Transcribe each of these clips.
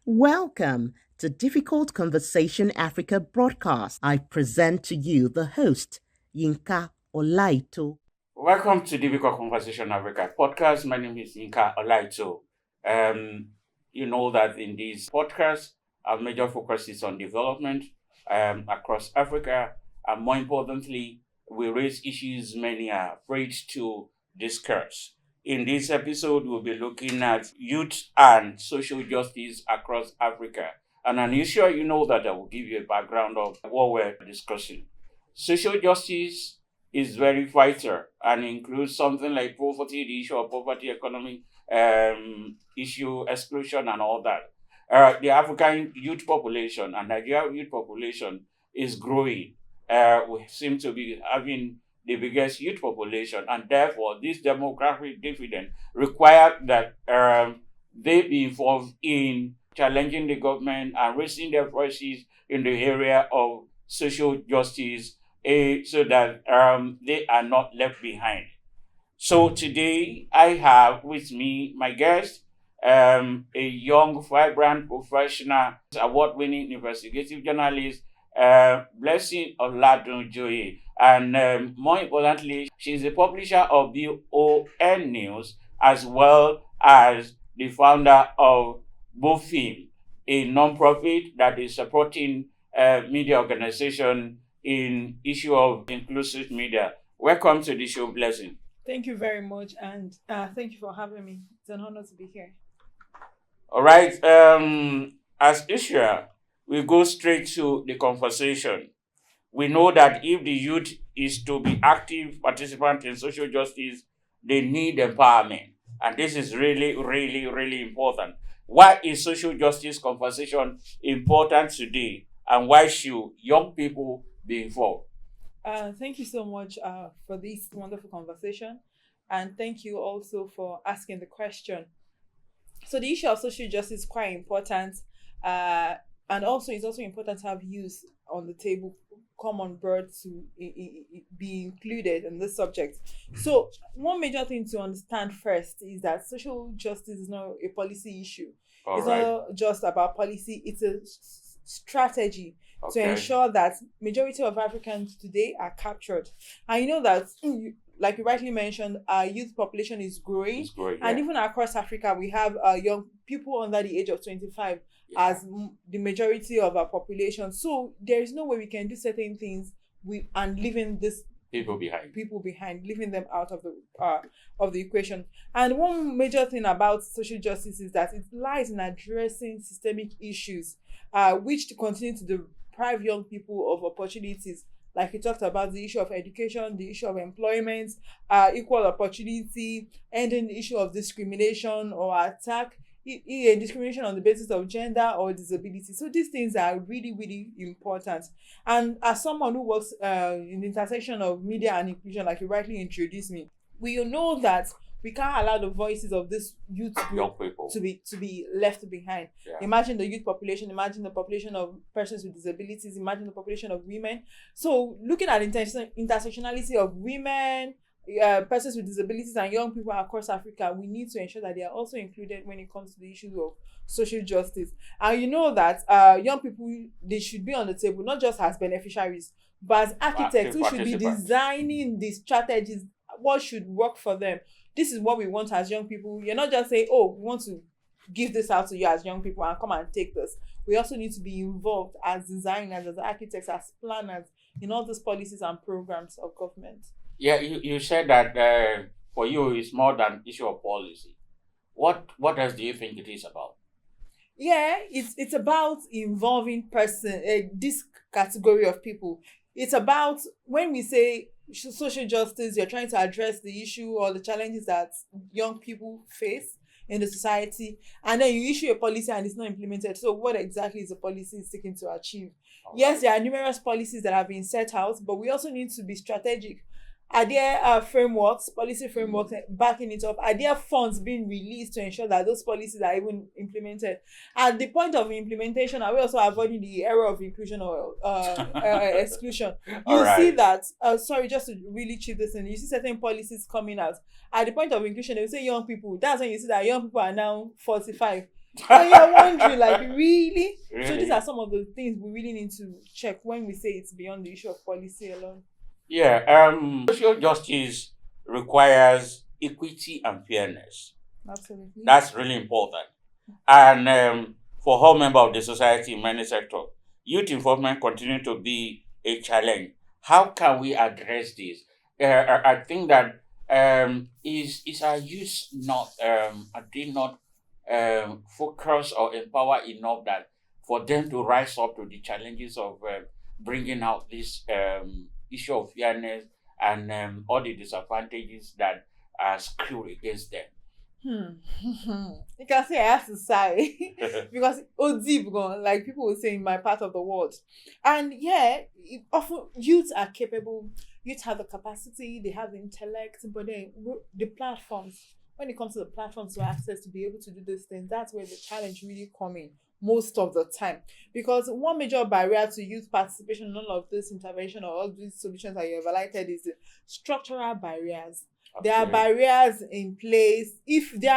Welcome to Dififcult Conversation Africa Broadcast. I present to you the host, Yinka Olaito. Welcome to Dififcult Conversation Africa Podcast. My name is Yinka Olaito. You know that in this podcast, our major focus is on development across Africa, and more importantly, we raise issues many are afraid to discuss. In this episode, we'll be looking at youth and social justice across Africa. And I'm sure you know that I will give you a background of what we're discussing. Social justice is very vital and includes something like poverty, the issue of poverty, economic issue, exclusion, and all that. The African youth population and Nigerian youth population is growing. We seem to be having the biggest youth population, and therefore this demographic dividend requires that they be involved in challenging the government and raising their voices in the area of social justice so that they are not left behind. So today I have with me my guest, a young, vibrant, professional, award-winning investigative journalist, Blessing Oladunjoye. And more importantly, she's the publisher of BON News, as well as the founder of BOFIM, a non-profit that is supporting media organization in issue of inclusive media. Welcome to the show, Blessing. Thank you very much, and thank you for having me. It's an honor to be here. All right. As usual, we go straight to the conversation. We know that if the youth is to be active participant in social justice, they need empowerment. And this is really, really, really important. Why is social justice conversation important today? And why should young people be involved? Thank you so much for this wonderful conversation. And thank you also for asking the question. So the issue of social justice is quite important. And also it's also important to have youth on the table, come on board to be included in this subject. So one major thing to understand first is that social justice is not a policy issue. It's not just about policy, it's a strategy to ensure that majority of Africans today are captured. And you know that, like you rightly mentioned, our youth population is growing. And even across Africa, we have young people under the age of 25 as the majority of our population. So there is no way we can do certain things and leaving this people behind, leaving them out of the equation. And one major thing about social justice is that it lies in addressing systemic issues, which continue to deprive young people of opportunities. Like we talked about the issue of education, the issue of employment, equal opportunity, ending the issue of discrimination or attack, discrimination on the basis of gender or disability. So these things are really, really important. And as someone who works in the intersection of media and inclusion, like you rightly introduced me, we know that we can't allow the voices of this youth group to be left behind. Yeah. Imagine the youth population, imagine the population of persons with disabilities, imagine the population of women. So looking at intersectionality of women, persons with disabilities and young people across Africa, we need to ensure that they are also included when it comes to the issue of social justice. And you know that young people, they should be on the table, not just as beneficiaries, but as architects who should be designing the strategies, what should work for them. This is what we want as young people. You're not just saying, oh, we want to give this out to you as young people and come and take this. We also need to be involved as designers, as architects, as planners in all these policies and programs of government. Yeah, you said that for you it's more than issue of policy. What else do you think it is about? Yeah, it's about involving this category of people. It's about when we say social justice, you're trying to address the issue or the challenges that young people face in the society, and then you issue a policy and it's not implemented. So what exactly is the policy seeking to achieve? Yes, there are numerous policies that have been set out, but we also need to be strategic Are there frameworks, policy frameworks backing it up? Are there funds being released to ensure that those policies are even implemented? At the point of implementation, are we also avoiding the error of inclusion or exclusion? You see that, sorry, just to really chip this in, you see certain policies coming out. At the point of inclusion, they will say young people. That's when you see that young people are now 45. And you're wondering, like, really? So these are some of the things we really need to check when we say it's beyond the issue of policy alone. Yeah, social justice requires equity and fairness. Absolutely. That's really important. And for all members of the society in many sectors, youth involvement continue to be a challenge. How can we address this? I think that is our youth not are they not focused or empowered enough that for them to rise up to the challenges of bringing out this issue of fairness and all the disadvantages that are skewed against them? You can say I have to sigh because deep gone, like people will say in my part of the world. And yeah, often youth are capable, youth have the capacity, they have the intellect, but then the platforms, when it comes to the platforms to access to be able to do these things, that's where the challenge really comes in most of the time. Because one major barrier to youth participation in all of this intervention or all these solutions that you have highlighted is the structural barriers. Okay. There are barriers in place. If there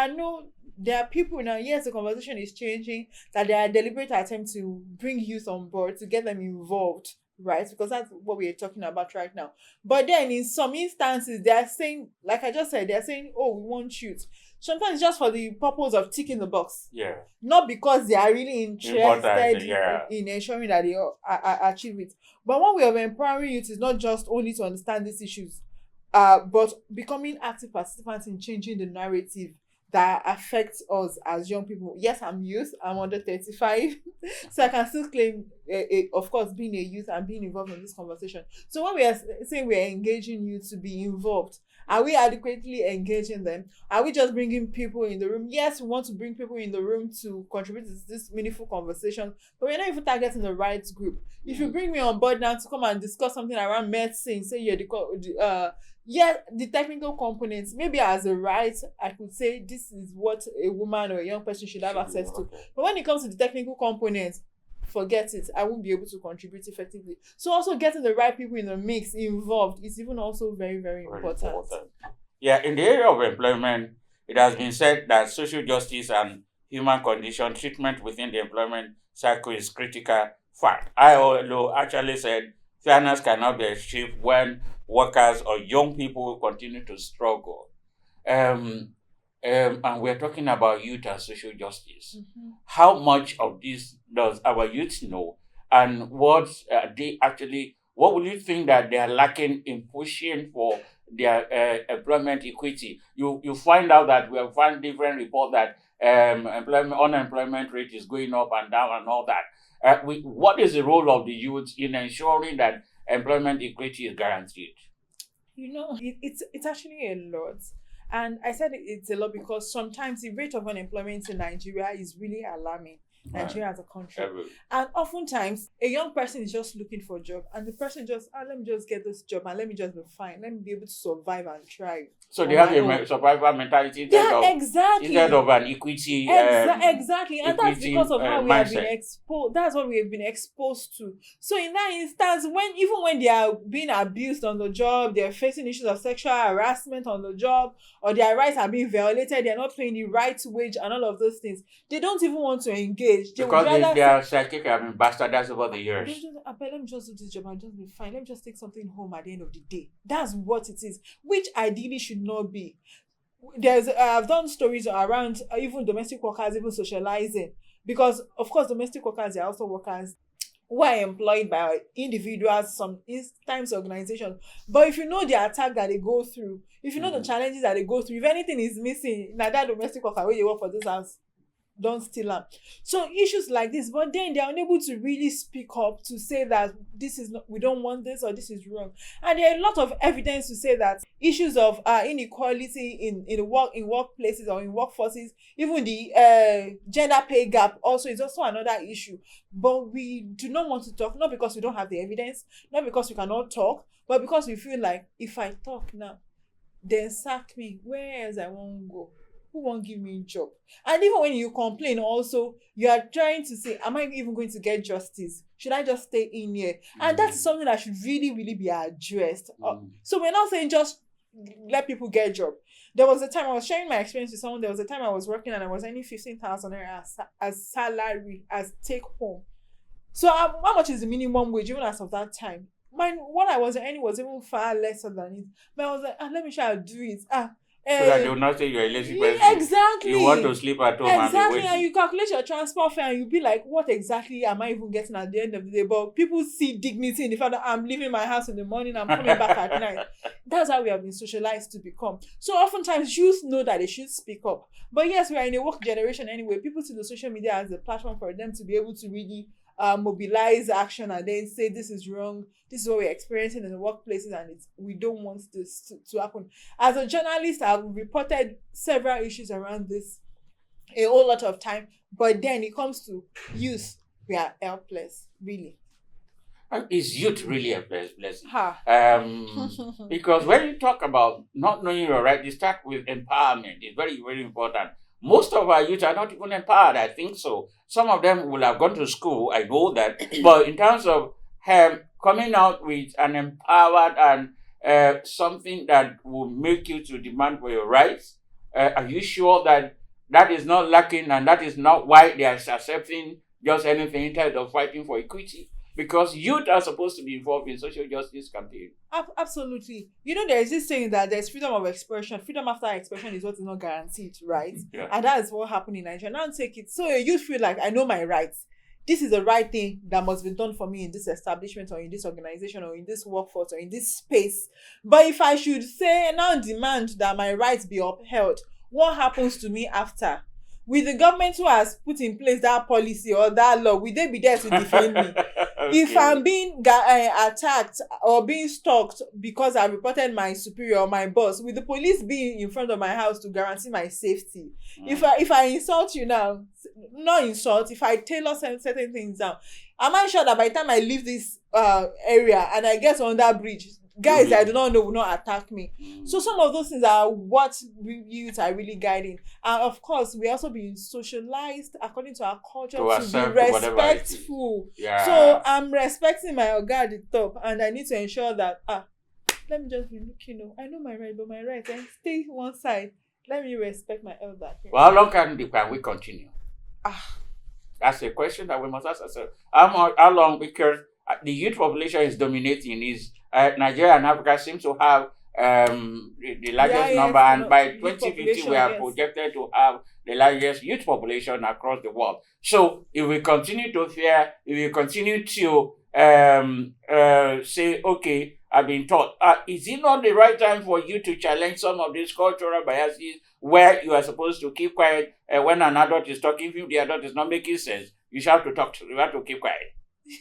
are people now, yes, the conversation is changing, that there are deliberate attempts to bring youth on board, to get them involved, right? Because that's what we are talking about right now. But then in some instances, they are saying, like I just said, they are saying, oh, we want youth. Sometimes just for the purpose of ticking the box. Yeah. Not because they are really interested in ensuring that they achieve it. But one way of empowering youth is not just only to understand these issues, but becoming active participants in changing the narrative that affects us as young people. Yes, I'm youth. I'm under 35. So I can still claim, of course, being a youth and being involved in this conversation. So when we are saying we are engaging youth to be involved, are we adequately engaging them? Are we just bringing people in the room? Yes, we want to bring people in the room to contribute to this meaningful conversation, but we're not even targeting the right group. If you bring me on board now to come and discuss something around medicine, say you're the technical components, maybe as a right, I could say this is what a woman or a young person should have access to. But when it comes to the technical components, forget it. I won't be able to contribute effectively. So also getting the right people in the mix involved is even also very, very important. Yeah, in the area of employment, it has been said that social justice and human condition treatment within the employment cycle is critical fact. ILO actually said fairness cannot be achieved when workers or young people continue to struggle. And we're talking about youth and social justice. Mm-hmm. How much of this does our youth know? And what will you think that they are lacking in pushing for their employment equity? You find out that we have found different reports that unemployment rate is going up and down and all that. What is the role of the youth in ensuring that employment equity is guaranteed? It's actually a lot. And I said it's a lot because sometimes the rate of unemployment in Nigeria is really alarming. Nigeria as a country. And oftentimes, a young person is just looking for a job, and the person just, let me just get this job and let me just be fine. Let me be able to survive and thrive. So they have a survival mentality instead of an equity. Exactly. And that's because of how we have been exposed. That's what we have been exposed to. So in that instance, even when they are being abused on the job, they're facing issues of sexual harassment on the job, or their rights are being violated, they're not paying the right wage and all of those things, they don't even want to engage. Because they are psychic have been bastardized over the years. Let me just do this job and just be fine. Let me just take something home at the end of the day. That's what it is, which ideally should not be. I've done stories around even domestic workers even socializing, because of course domestic workers are also workers who are employed by individuals, sometimes organizations. But if you know the attack that they go through, if you know the challenges that they go through, if anything is missing, now that domestic worker where you work for this house, don't steal them. So issues like this, but then they're unable to really speak up to say that this is not, we don't want this, or this is wrong. And there are a lot of evidence to say that issues of inequality in workplaces or in workforces, even the gender pay gap also is also another issue. But we do not want to talk, not because we don't have the evidence, not because we cannot talk, but because we feel like if I talk now, then sack me. Where else I won't go? Who won't give me a job? And even when you complain also, you are trying to say, am I even going to get justice? Should I just stay in here? And that's something that should really, really be addressed. So we're not saying just let people get a job. There was a time I was sharing my experience with someone. There was a time I was working and I was earning 15,000 as salary, as take home. So how much is the minimum wage even as of that time? What I was earning was even far lesser than it. But I was like, let me try to do it. So that they will not say you're a lazy person. Exactly. You want to sleep at home. Exactly. And you calculate your transport fare and you'll be like, what exactly am I even getting at the end of the day? But people see dignity in the fact that I'm leaving my house in the morning, I'm coming back at night. That's how we have been socialized to become. So oftentimes youth know that they should speak up. But yes, we are in a work generation anyway. People see the social media as a platform for them to be able to really mobilize action and then say this is wrong, this is what we're experiencing in the workplaces, and we don't want this to happen. As a journalist, I've reported several issues around this a whole lot of time, but then it comes to youth, we are helpless, really. Is youth really a blessing? Because when you talk about not knowing your right, you start with empowerment. It's very, very important. Most of our youth are not even empowered, I think so. Some of them will have gone to school, I know that. But in terms of coming out with an empowered and something that will make you to demand for your rights, are you sure that that is not lacking and that is not why they are accepting just anything instead of fighting for equity? Because youth are supposed to be involved in social justice campaign. Absolutely. There is this saying that there's freedom of expression. Freedom after expression is what is not guaranteed, right? Yeah. And that is what happened in Nigeria. Now take it. So a youth feel like, I know my rights. This is the right thing that must be done for me in this establishment or in this organization or in this workforce or in this space. But if I should say now demand that my rights be upheld, what happens to me after? With the government who has put in place that policy or that law, will they be there to defend me? Okay. If I'm being attacked or being stalked because I reported my superior or my boss, will the police be in front of my house to guarantee my safety? If I insult you now, not insult, if I tailor certain things down, am I sure that by the time I leave this area and I get on that bridge, guys I do not know will not attack me? So some of those things are what youth are really guiding. And of course, we also being socialized according to our culture to be respectful. Yeah. So I'm respecting my oga at the top, and I need to ensure that let me just be looking. I know my right, but my right, and stay one side. Let me respect my elder. Well, how long can we continue? That's a question that we must ask ourselves. How long? Because the youth population is dominating. Nigeria and Africa seems to have the largest number, and by 2050 we are projected to have the largest youth population across the world. So if we continue to fear, if we continue to say, okay, I've been taught, is it not the right time for you to challenge some of these cultural biases where you are supposed to keep quiet when an adult is talking? If the adult is not making sense, you have to keep quiet.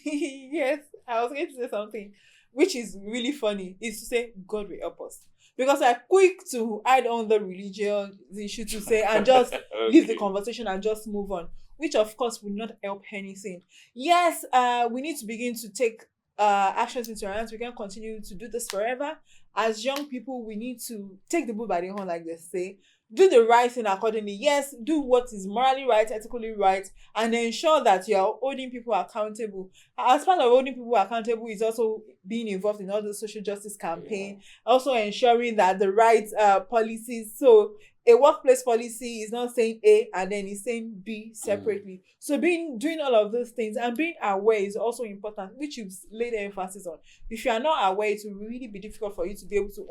Yes, I was going to say something which is really funny, is to say God will help us. Because I'm quick to hide on the religion issue to say and just leave the conversation and just move on, which of course will not help anything. Yes, we need to begin to take actions into our hands. We can't continue to do this forever. As young people, we need to take the bull by the horn, like they say. Do the right thing accordingly. Yes, do what is morally right, ethically right, and ensure that you are holding people accountable. As part of holding people accountable is also being involved in all the social justice campaign, also ensuring that the right policies. So a workplace policy is not saying A and then it's saying B separately. So doing all of those things and being aware is also important, which you've laid emphasis on. If you are not aware, it will really be difficult for you to be able to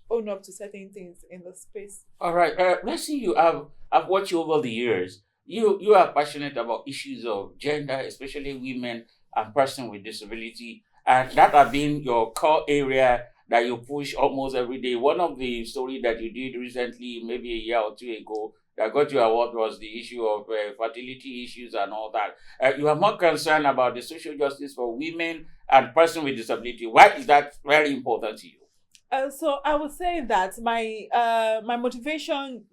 own up to certain things in the space. All right. Blessing, I've watched you over the years. You are passionate about issues of gender, especially women and persons with disability, and that have been your core area that you push almost every day. One of the stories that you did recently, maybe a year or two ago, that got you award was the issue of fertility issues and all that. You are more concerned about the social justice for women and persons with disability. Why is that very important to you? So I would say that my motivation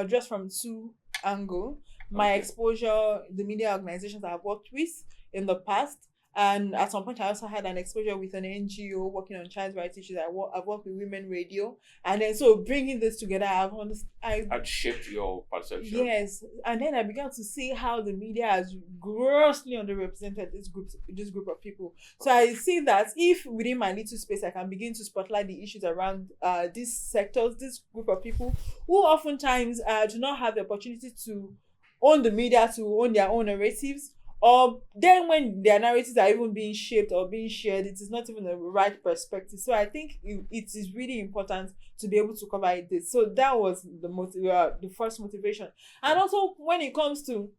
just from two angles. My exposure, the media organizations I've worked with in the past, and at some point I also had an exposure with an NGO working on child rights issues. I've worked with Women Radio, and then so bringing this together, I've shaped your perception. Yes, and then I began to see how the media has grossly underrepresented this group of people. So I see that if within my little space I can begin to spotlight the issues around these sectors, this group of people who oftentimes do not have the opportunity to own the media, to own their own narratives, or then when their narratives are even being shaped or being shared, it is not even the right perspective. So I think it is really important to be able to cover this. So that was the first motivation. And also when it comes to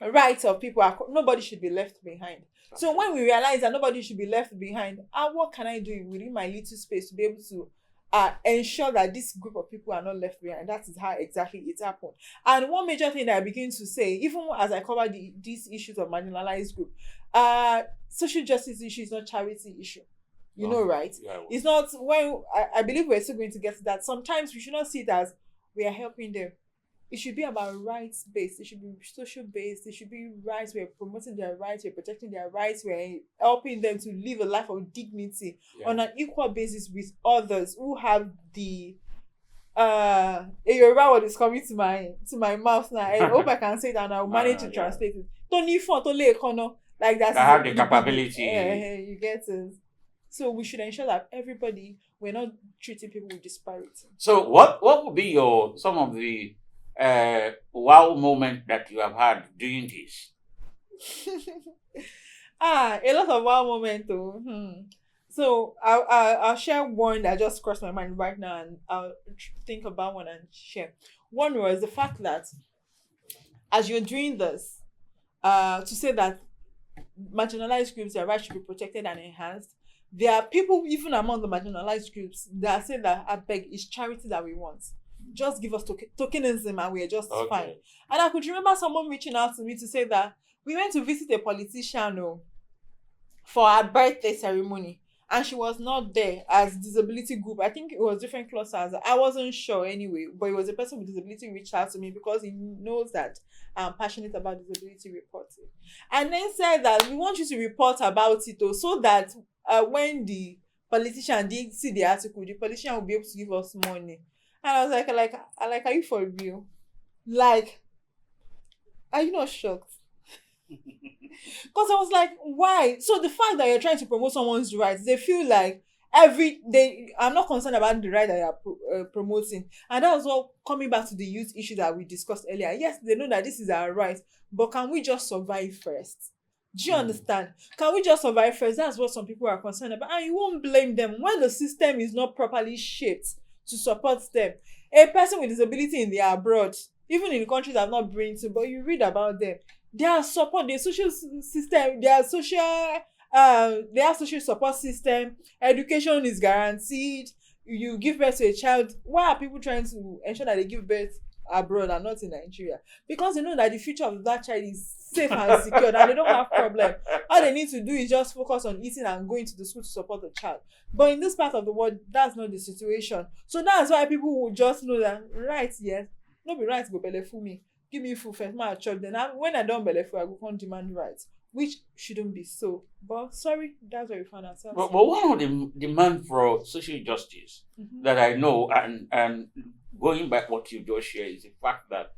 rights of people, nobody should be left behind. So when we realize that nobody should be left behind, what can I do within my little space to be able to ensure that this group of people are not left behind? That is how exactly it happened. And one major thing that I begin to say, even as I cover these issues of marginalized group, social justice issue is not charity issue. You know, right? Yeah, it's not. When I believe we're still going to get to that. Sometimes we should not see it as we are helping them. It should be about rights-based. It should be social-based. It should be rights. We're promoting their rights. We're protecting their rights. We're helping them to live a life of dignity on an equal basis with others who have the a Yoruba word is coming to my mouth now. I hope I can say it and I'll manage to translate it. Like that. I have the capability. You get it. So we should ensure that we're not treating people with disparity. So what would be some of the wow moment that you have had doing this? A lot of wow moment though. So I'll share one that just crossed my mind right now, and I'll think about one and share. One was the fact that as you're doing this, to say that marginalized groups, their rights should be protected and enhanced. There are people even among the marginalized groups that say that I beg, it's charity that we want. Just give us tokenism and we're just fine. And I could remember someone reaching out to me to say that we went to visit a politician for her birthday ceremony, and she was not there as disability group. I think it was different clusters. I wasn't sure anyway, but it was a person with disability reached out to me because he knows that I'm passionate about disability reporting. And then said that we want you to report about it so that when the politician did see the article, the politician will be able to give us money. And I was like, are you for real? Like, are you not shocked? Because I was like, why? So the fact that you're trying to promote someone's rights, they feel like I'm not concerned about the right that you're promoting. And that was all coming back to the youth issue that we discussed earlier. Yes, they know that this is our right, but can we just survive first? Do you understand? Can we just survive first? That's what some people are concerned about. And you won't blame them when the system is not properly shaped to support them. A person with disability in the abroad, even in the countries that have not been to, but you read about them, their support, their social system, their social support system, education is guaranteed. You give birth to a child. Why are people trying to ensure that they give birth abroad and not in Nigeria? Because they know that the future of that child is safe and secure and they don't have problem. All they need to do is just focus on eating and going to the school to support the child. But in this part of the world, that's not the situation. So that's why people will just know that yes, no be right go belle for me. Give me food first, my chop. Then when I don't belle for, I go on demand rights, which shouldn't be so. But sorry, that's where we find ourselves. But one of the demand for social justice that I know, and going back what you just shared, is the fact that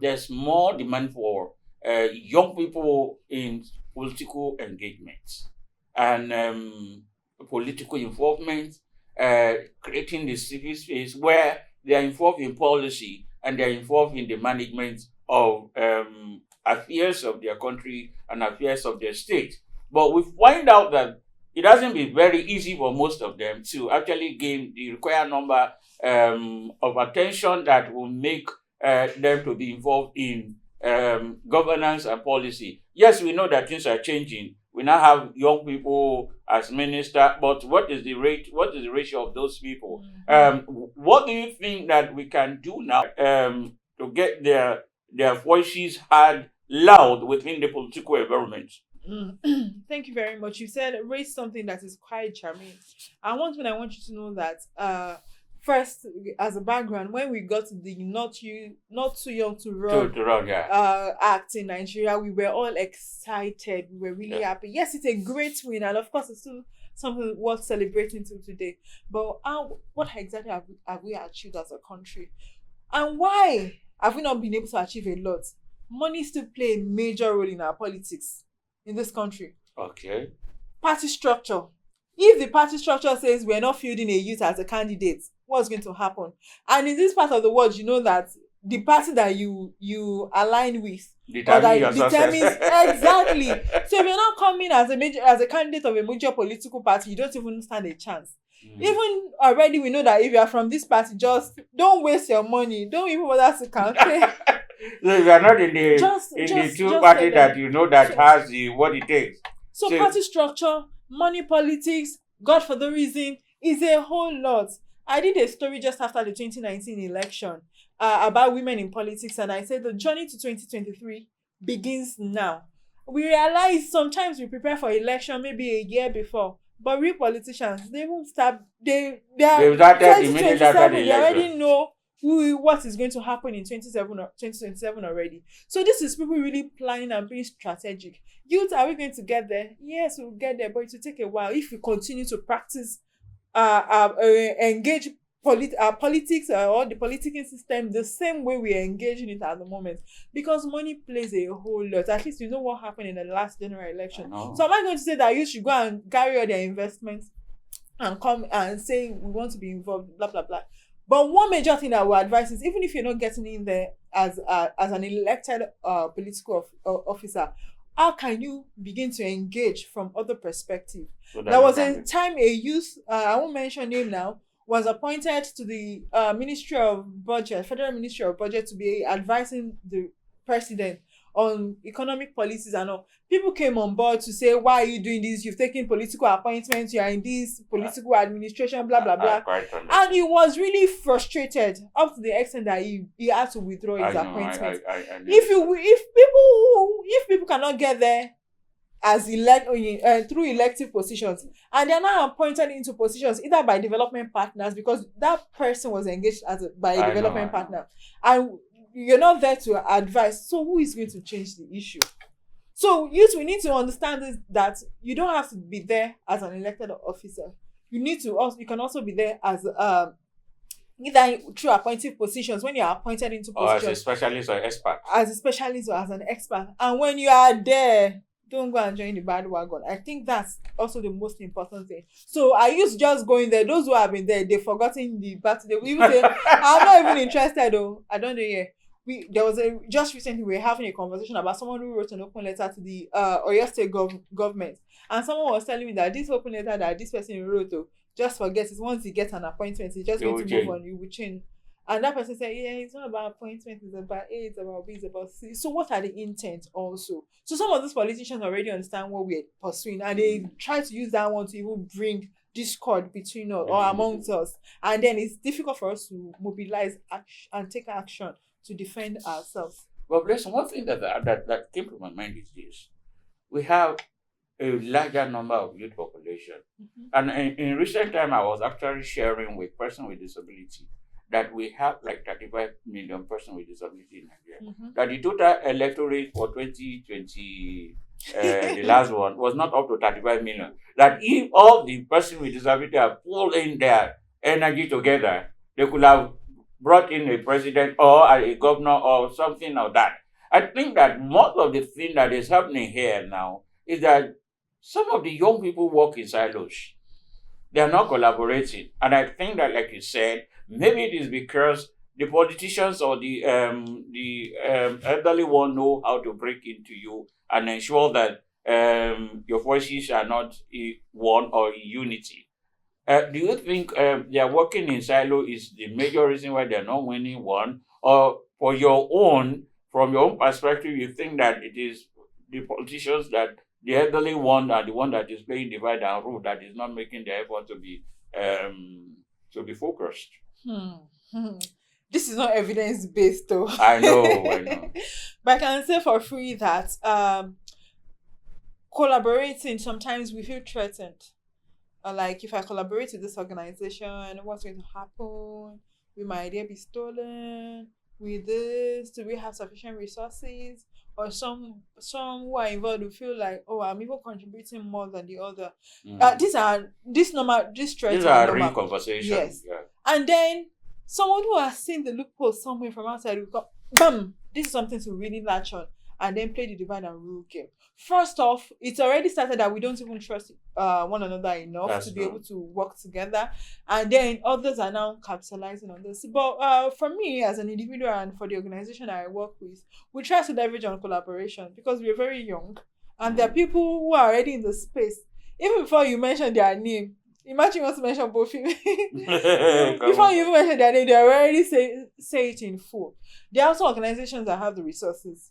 there's more demand for young people in political engagement and political involvement, creating the civil space where they are involved in policy and they are involved in the management of affairs of their country and affairs of their state. But we find out that it hasn't been very easy for most of them to actually gain the required number of attention that will make them to be involved in governance and policy. Yes, we know that things are changing. We now have young people as minister, but what is the ratio of those people? What do you think that we can do now to get their voices heard loud within the political environment. Thank you very much. You said raise something that is quite charming. And one thing I want you to know that first, as a background, when we got the not too young to run, act in Nigeria, we were all excited. We were really happy. Yes, it's a great win, and of course, it's still something worth celebrating till today. But what exactly have we achieved as a country, and why have we not been able to achieve a lot? Money still play a major role in our politics in this country. Okay. Party structure. If the party structure says we're not fielding a youth as a candidate, what's going to happen? And in this part of the world, you know that the party that you align with determines exactly. So if you're not coming as a candidate of a major political party, you don't even stand a chance. Even already we know that if you are from this party, just don't waste your money. Don't even bother to campaign. So if you are not in the two party that you know that has what it takes. So party structure, money politics, God for the reason, is a whole lot. I did a story just after the 2019 election about women in politics, and I said the journey to 2023 begins now. We realize sometimes we prepare for election maybe a year before, but real politicians, they won't start. They already know what is going to happen in 2027 already. So this is people really planning and being strategic. Youth, are we going to get there? Yes, we'll get there, but it will take a while if we continue to practice engage politics or the political system the same way we are engaging it at the moment, because money plays a whole lot. At least you know what happened in the last general election. So am I going to say that you should go and carry all their investments and come and say we want to be involved, blah blah blah? But one major thing that I would advise is, even if you're not getting in there as an elected political officer, how can you begin to engage from other perspectives? So there was a time a youth, I won't mention name now, was appointed to the Ministry of Budget, Federal Ministry of Budget, to be advising the president on economic policies and all. People came on board to say, why are you doing this? You've taken political appointments, you are in this political administration, blah, blah, blah. And he was really frustrated up to the extent that he had to withdraw his appointment. If people cannot get there as through elective positions, and they're now appointed into positions either by development partners, because that person was engaged by a development partner, and you're not there to advise, so who is going to change the issue? So youth, we need to understand this, that you don't have to be there as an elected officer. You can also be there as either through appointed positions, when you are appointed into positions, or as a specialist or expert. As a specialist or as an expert. And when you are there, don't go and join the bandwagon. I think that's also the most important thing. So I used just going there. Those who have been there, they've forgotten the battle. They will even say, I'm not even interested though. I don't know yet. Just recently we were having a conversation about someone who wrote an open letter to the Oyo State government, and someone was telling me that this open letter that this person wrote, just forget it. Once he gets an appointment, he's just going to move on. You will change. And that person said, yeah, it's not about appointment, it's about A, it's about B, it's about C. So what are the intents also? So some of these politicians already understand what we're pursuing, and they try to use that one to even bring discord between us or amongst us. And then it's difficult for us to mobilize and take action to defend ourselves. Well, there's one thing that came to my mind is this. We have a larger number of youth population. And in recent time, I was actually sharing with persons with disability that we have like 35 million persons with disability in Nigeria. That the total electorate for 2020, the last one, was not up to 35 million. That if all the persons with disability have pulled in their energy together, they could have brought in a president or a governor or something like that. I think that most of the thing that is happening here now is that some of the young people work in silos. They are not collaborating. And I think that, like you said, maybe it is because the politicians or the elderly one know how to break into you and ensure that your voices are not one or in unity. Do you think they are working in silo is the major reason why they are not winning one? Or from your own perspective, you think that it is the politicians that the elderly one are the one that is playing divide and rule, that is not making the effort to be focused? this is not evidence-based though. I know. But I can say for free that collaborating, sometimes we feel threatened. Like, if I collaborate with this organization, what's going to happen? Will my idea be stolen? With this, do we have sufficient resources? Or some who are involved will feel like, oh, I'm even contributing more than the other. These threats These are are real normal. conversations. Yes. Yeah. And then someone who has seen the loophole somewhere from outside will come, bam, this is something to really latch on, and then play the divide and rule game. First off, it's already started that we don't even trust one another enough That's to be true. able to work together, and then others are now capitalizing on this. But for me as an individual and for the organization I work with, we try to leverage on collaboration because we're very young, and there are people who are already in the space. Even before you mention their name, imagine you want to mention both of before you even mention their name, they already say it in full. There are also organizations that have the resources.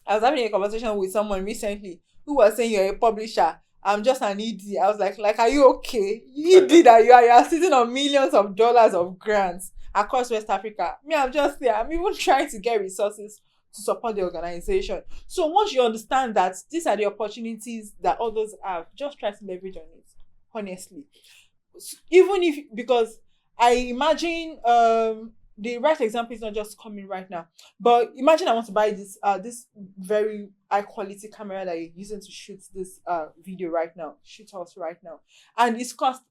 I was having a conversation with someone recently who was saying, you're a publisher, I'm just an ED. I was like, are you okay? ED that you are sitting on millions of dollars of grants across West Africa. Me, I'm just there. I'm even trying to get resources to support the organization. So once you understand that these are the opportunities that others have, just try to leverage on it, honestly. Even if, because I imagine the right example is not just coming right now, but imagine I want to buy this very high quality camera that you're using to shoot this video right now, shoot us right now, and it's cost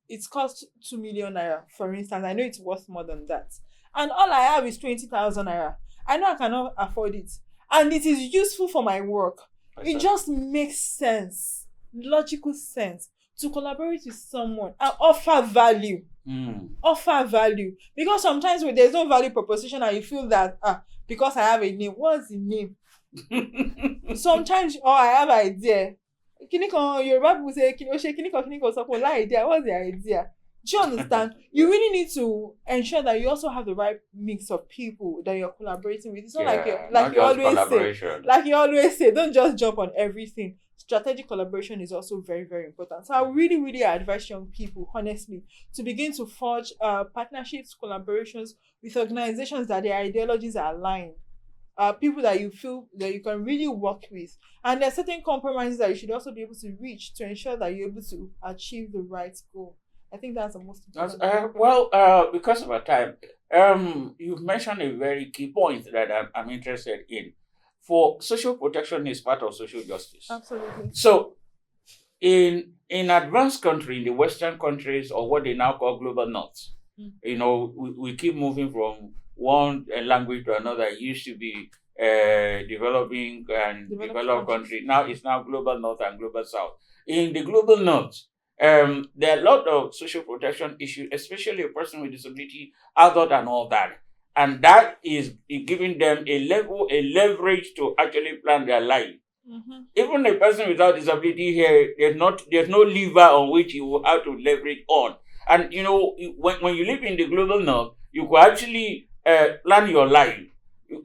2 million naira, for instance. I know it's worth more than that, and all I have is 20,000 naira. I know I cannot afford it, and it is useful for my work. It just makes sense, logical sense, to collaborate with someone and offer value. Offer value, because sometimes when there's no value proposition and you feel that because I have a name, what's the name? Sometimes, I have an idea. Yoruba people say idea. What's the idea? Do you understand? You really need to ensure that you also have the right mix of people that you're collaborating with. It's not like you always say, don't just jump on everything. Strategic collaboration is also very, very important. So I really, really advise young people, honestly, to begin to forge partnerships, collaborations with organizations that their ideologies are aligned. People that you feel that you can really work with. And there are certain compromises that you should also be able to reach to ensure that you're able to achieve the right goal. I think that's the most important. Because of our time, you've mentioned a very key point that I'm interested in. For social protection is part of social justice. Absolutely. So, in advanced countries, in the Western countries, or what they now call global North, we keep moving from one language to another. It used to be developing and developed country. Now it's now global North and global South. In the global North, there are a lot of social protection issues, especially a person with disability, adult and all that. And that is giving them a leverage to actually plan their life. Mm-hmm. Even a person without disability here, there's no lever on which you will have to leverage on. And when you live in the global North, you could actually plan your life.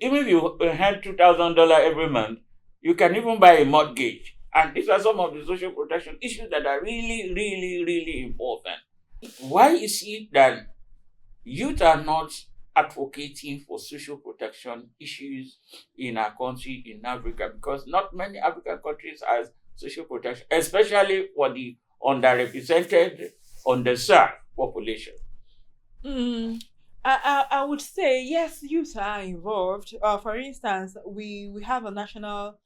Even if you have $2,000 every month, you can even buy a mortgage. And these are some of the social protection issues that are really, really, really important. Why is it that youth are not advocating for social protection issues in our country, in Africa? Because not many African countries have social protection, especially for the underrepresented, underserved population. I would say yes, youth are involved. For instance, we have a national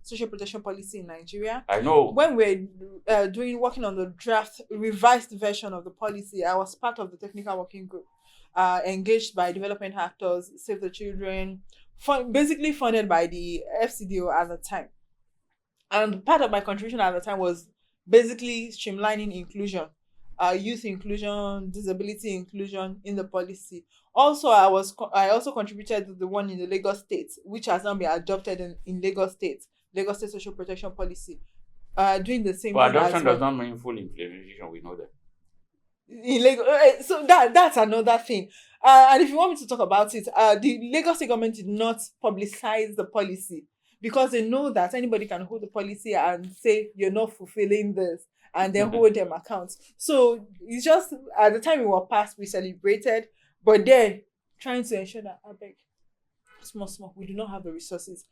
social protection policy in Nigeria. I know. When we're working on the revised version of the policy, I was part of the technical working group engaged by development actors, Save the Children, basically funded by the FCDO at the time. And part of my contribution at the time was basically streamlining inclusion, youth inclusion, disability inclusion in the policy. Also, I also contributed to the one in the Lagos State, which has now been adopted in Lagos State Social Protection Policy. Doing the same. But adoption does not mean full implementation. We know that. In Lagos, so that's another thing. And if you want me to talk about it, the Lagos State government did not publicize the policy because they know that anybody can hold the policy and say you're not fulfilling this, and then hold them account. So it's just at the time we were passed, we celebrated, but then trying to ensure that, I beg, small, we do not have the resources.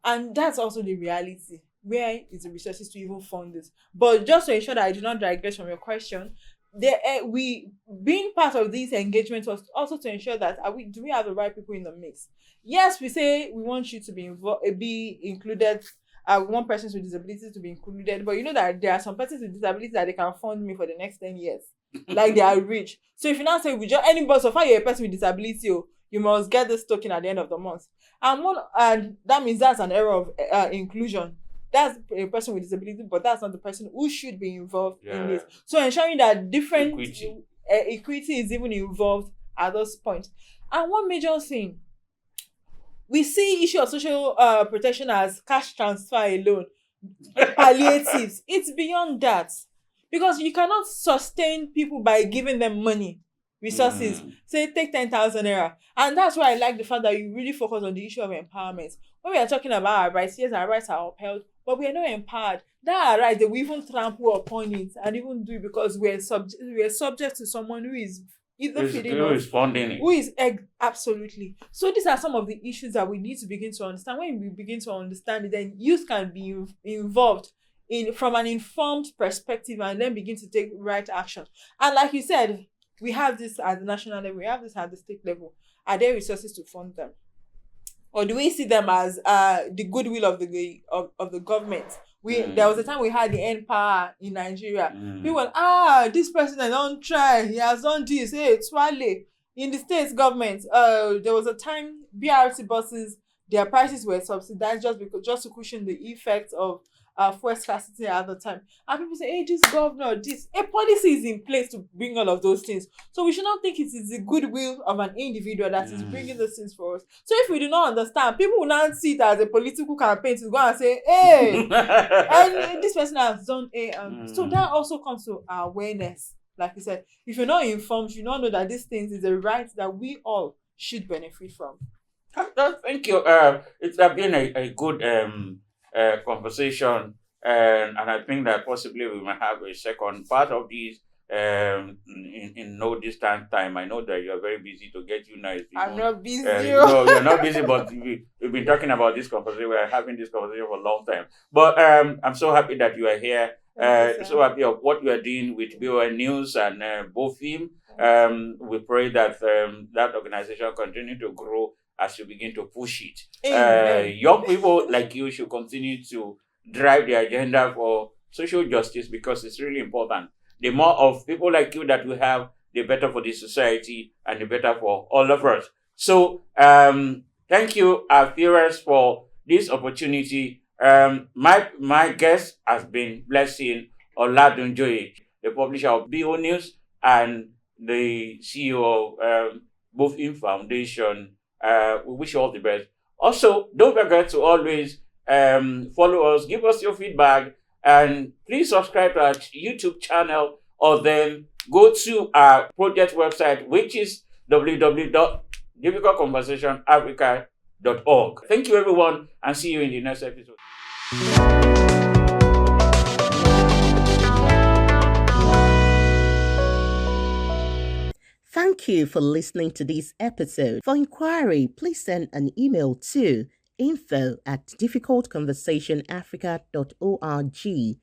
And that's also the reality. Where is the resources to even fund this? But just to ensure that I do not digress from your question, we being part of these engagements was also to ensure that do we have the right people in the mix? Yes, we say we want you to be included. We want persons with disabilities to be included, but you know that there are some persons with disabilities that they can fund me for the next 10 years. Like they are rich. So if you now say we just anybody, so far you're a person with disability, you must get this token at the end of the month. And that means that's an error of inclusion. That's a person with disability, but that's not the person who should be involved in this. So ensuring that different equity is even involved at those points. And one major thing, we see issue of social protection as cash transfer alone, palliatives. It's beyond that, because you cannot sustain people by giving them money, resources. Say take 10,000 naira, and that's why I like the fact that you really focus on the issue of empowerment. When we are talking about our rights, yes, our rights are upheld, but we are not empowered. That our right, they will even trample upon it and even do it because we are subject to someone who is either feeding us, who is absolutely. So these are some of the issues that we need to begin to understand. When we begin to understand it, then youth can be involved from an informed perspective and then begin to take right action. And like you said, we have this at the national level, we have this at the state level. Are there resources to fund them? Or do we see them as the goodwill of the government? There was a time we had the end power in Nigeria. People were, this president don't try, he has done this, hey, Twale. In the states government, there was a time BRT buses, their prices were subsidized just to cushion the effects of fuel scarcity at the time. And people say, hey, this governor, a policy is in place to bring all of those things. So we should not think it is the goodwill of an individual that is bringing those things for us. So if we do not understand, people will not see it as a political campaign to go and say, hey, and this person has done A. So that also comes to awareness. Like you said, if you're not informed, you don't know that these things is a right that we all should benefit from. Thank you. It's been a good conversation, and I think that possibly we might have a second part of this in no distant time. I know that you're very busy to get you now. I'm not busy. No, you're not busy, but we've been talking about this conversation. We're having this conversation for a long time. But I'm so happy that you are here. So happy of what you are doing with BON News and BOFIM. We pray that that organization continue to grow as you begin to push it. Young people like you should continue to drive the agenda for social justice, because it's really important. The more of people like you that we have, the better for the society and the better for all of us. So thank you, our viewers, for this opportunity. My guest has been Blessing Oladunjoye, the publisher of BO News and the CEO of BOFIM Foundation. We wish you all the best. Also, don't forget to always follow us, give us your feedback, and please subscribe to our YouTube channel, or then go to our project website, which is www.dififcultconversationafrica.org. Thank you, everyone, and see you in the next episode. Thank you for listening to this episode. For inquiry, please send an email to info@difficultconversationafrica.org.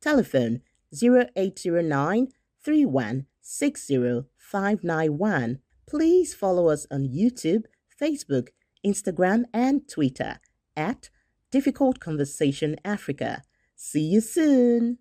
Telephone 0809 3160 591. Please follow us on YouTube, Facebook, Instagram, and Twitter @Dififcult Conversation Africa. See you soon.